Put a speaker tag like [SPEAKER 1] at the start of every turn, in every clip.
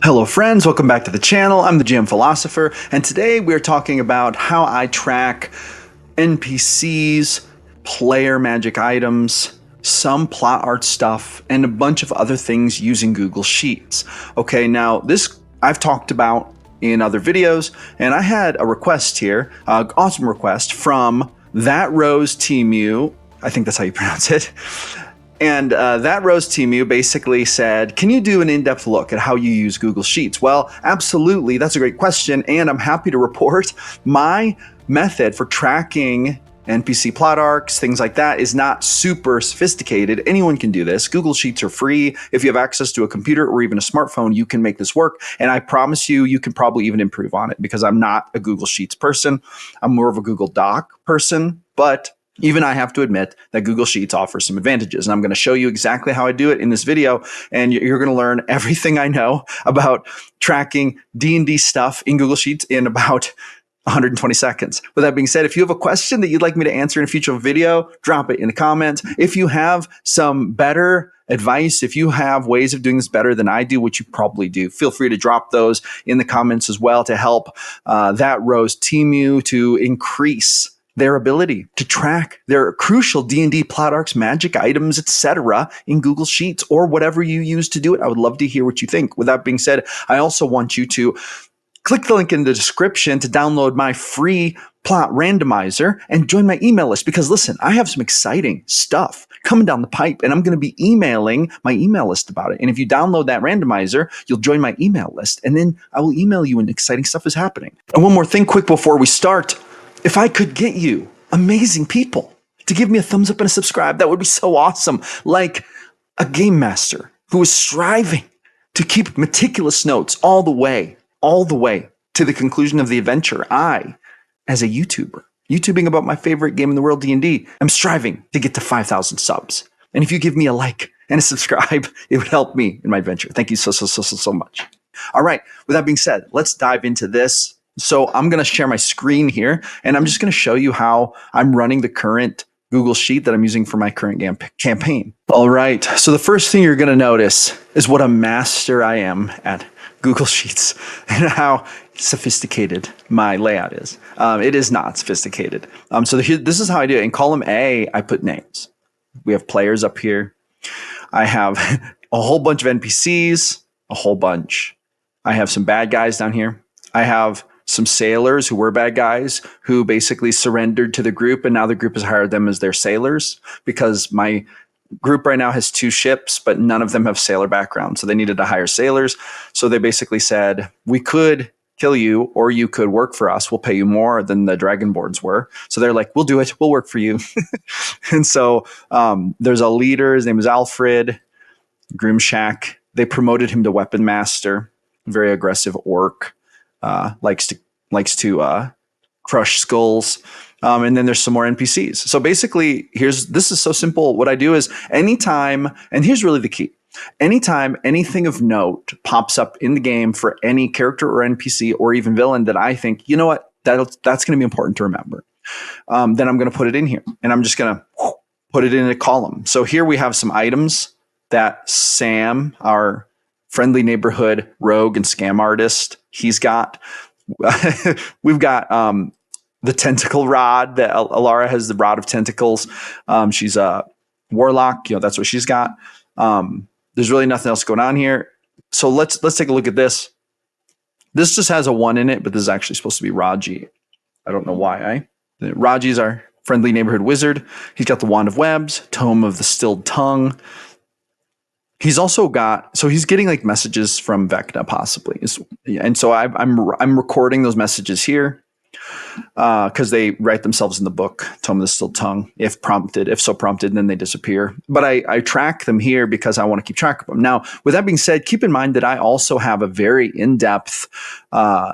[SPEAKER 1] Hello friends, welcome back to the channel. I'm the GM Philosopher, and today we're talking about how I track NPCs, player magic items, some plot art stuff, and a bunch of other things using Google Sheets. Okay, now this I've talked about in other videos, and I had a request here, awesome request from That Rose Temu. I think that's how you pronounce it. And That Rose Temu basically said, can you do an in-depth look at how you use Google Sheets? Well, absolutely. That's a great question. And I'm happy to report my method for tracking NPC plot arcs, things like that, is not super sophisticated. Anyone can do this. Google Sheets are free. If you have access to a computer or even a smartphone, you can make this work. And I promise you, you can probably even improve on it because I'm not a Google Sheets person. I'm more of a Google Doc person, but even I have to admit that Google Sheets offers some advantages, and I'm going to show you exactly how I do it in this video, and you're going to learn everything I know about tracking D&D stuff in Google Sheets in about 120 seconds. With that being said, if you have a question that you'd like me to answer in a future video, drop it in the comments. If you have some better advice, if you have ways of doing this better than I do, which you probably do, feel free to drop those in the comments as well to help That Rose Temu to increase their ability to track their crucial D&D plot arcs, magic items, etc. in Google Sheets or whatever you use to do it. I would love to hear what you think. With that being said, I also want you to click the link in the description to download my free plot randomizer and join my email list because listen, I have some exciting stuff coming down the pipe and I'm going to be emailing my email list about it. And if you download that randomizer, you'll join my email list and then I will email you when exciting stuff is happening. And one more thing quick before we start. If I could get you amazing people to give me a thumbs up and a subscribe, that would be so awesome. Like a game master who is striving to keep meticulous notes all the way to the conclusion of the adventure. I, as a YouTuber, YouTubing about my favorite game in the world, D&D, I'm striving to get to 5,000 subs. And if you give me a like and a subscribe, it would help me in my adventure. Thank you so much. All right, with that being said, let's dive into this. So I'm going to share my screen here, and I'm just going to show you how I'm running the current Google Sheet that I'm using for my current campaign. All right. So the first thing you're going to notice is what a master I am at Google Sheets and how sophisticated my layout is. It is not sophisticated. So this is how I do it. In column A, I put names. We have players up here. I have a whole bunch of NPCs, a whole bunch. I have some bad guys down here. I have some sailors who were bad guys who basically surrendered to the group, and now the group has hired them as their sailors because my group right now has 2 ships, but none of them have sailor background. So they needed to hire sailors. So they basically said, we could kill you or you could work for us. We'll pay you more than the Dragonborns were. So they're like, we'll do it. We'll work for you. And so there's a leader. His name is Alfred Grimshack. They promoted him to weapon master, very aggressive orc. Likes to crush skulls. And then there's some more NPCs. So basically, this is so simple. What I do is anytime, and here's really the key. Anytime anything of note pops up in the game for any character or NPC or even villain that I think, you know what, that's going to be important to remember. Then I'm going to put it in here and I'm just going to put it in a column. So here we have some items that Sam, our friendly neighborhood rogue and scam artist, he's got. We've got the tentacle rod that Alara has, the rod of tentacles. She's a warlock, that's what she's got. There's really nothing else going on here. So let's take a look at this. This just has a 1 in it, but this is actually supposed to be Raji. I don't know why. Raji's our friendly neighborhood wizard. He's got the wand of webs, tome of the stilled tongue. He's also got, so he's getting like messages from Vecna possibly. And so I'm recording those messages here because they write themselves in the book, Tome of the Stilled Tongue, if so prompted, and then they disappear. But I track them here because I want to keep track of them. Now, with that being said, keep in mind that I also have a very in-depth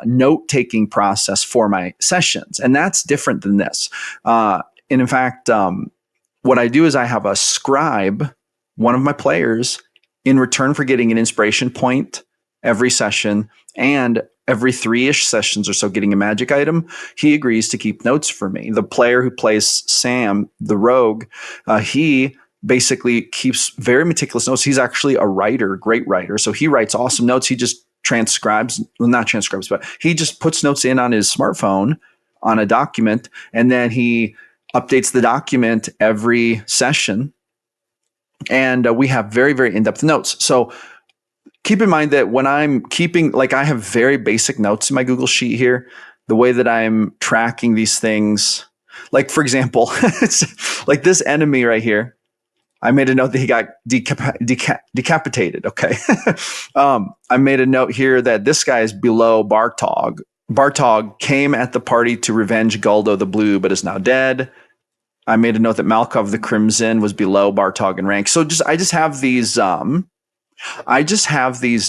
[SPEAKER 1] note-taking process for my sessions, and that's different than this. And in fact, what I do is I have a scribe, one of my players, in return for getting an inspiration point every session and every 3-ish sessions or so getting a magic item, he agrees to keep notes for me. The player who plays Sam, the rogue, he basically keeps very meticulous notes. He's actually a writer, great writer. So he writes awesome notes. He just transcribes, well, not transcribes, but he just puts notes in on his smartphone on a document, and then he updates the document every session. And we have very, very in-depth notes. So keep in mind that when I'm keeping, like, I have very basic notes in my Google Sheet here. The way that I'm tracking these things, like, for example, it's like this enemy right here. I made a note that he got decapitated. Okay. I made a note here that this guy is below Bartog. Bartog came at the party to revenge Guldo the Blue, but is now dead. I made a note that Malkov the Crimson was below Bartog in rank. So I just have these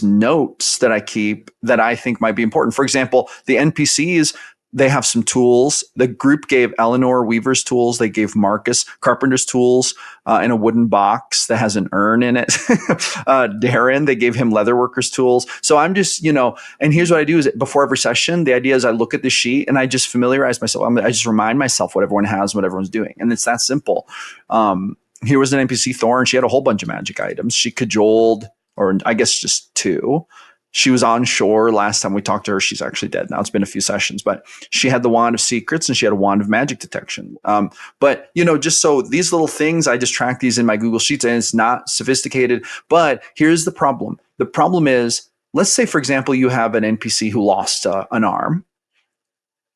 [SPEAKER 1] notes that I keep that I think might be important. For example, the NPCs, they have some tools. The group gave Eleanor Weaver's tools. They gave Marcus Carpenter's tools in a wooden box that has an urn in it. Darren, they gave him Leatherworker's tools. So I'm just, and here's what I do is before every session, the idea is I look at the sheet and I just familiarize myself. I just remind myself what everyone has, what everyone's doing. And it's that simple. Here was an NPC, Thorn. She had a whole bunch of magic items. She cajoled, or I guess just two. She was on shore last time we talked to her. She's actually dead now. It's been a few sessions, but she had the Wand of Secrets and she had a Wand of Magic Detection. But, just so these little things, I just track these in my Google Sheets, and it's not sophisticated. But here's the problem. The problem is, let's say, for example, you have an NPC who lost an arm,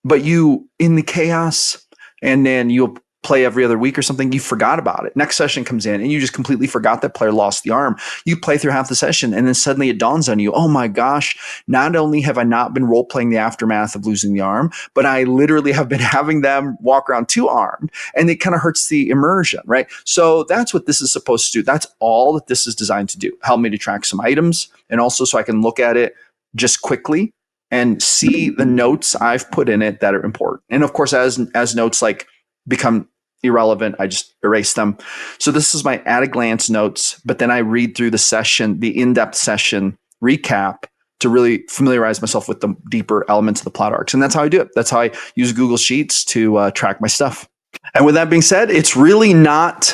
[SPEAKER 1] but you, in the chaos, and then you'll play every other week or something, you forgot about it. Next session comes in and you just completely forgot that player lost the arm. You play through half the session and then suddenly it dawns on you, oh my gosh, not only have I not been role-playing the aftermath of losing the arm, but I literally have been having them walk around two-armed, and it kind of hurts the immersion, right? So that's what this is supposed to do. That's all that this is designed to do. Help me to track some items, and also so I can look at it just quickly and see the notes I've put in it that are important. And of course, as notes like become irrelevant, I just erase them. So this is my at a glance notes, but then I read through the session, the in-depth session recap, to really familiarize myself with the deeper elements of the plot arcs. And that's how I do it. That's how I use Google Sheets to track my stuff. And with that being said, it's really not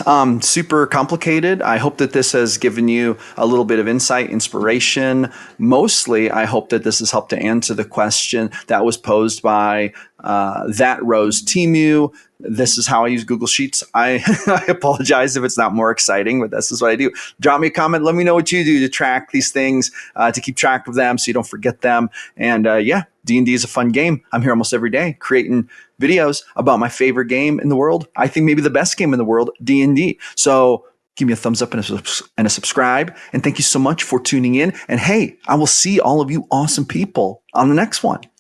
[SPEAKER 1] super complicated. I hope that this has given you a little bit of insight, inspiration. Mostly, I hope that this has helped to answer the question that was posed by that Rose Timu. This is how I use Google Sheets. I apologize if it's not more exciting, but this is what I do. Drop me a comment. Let me know what you do to track these things, to keep track of them so you don't forget them. And yeah, D&D is a fun game. I'm here almost every day creating videos about my favorite game in the world. I think maybe the best game in the world, D&D. So give me a thumbs up and a subscribe. And thank you so much for tuning in. And hey, I will see all of you awesome people on the next one.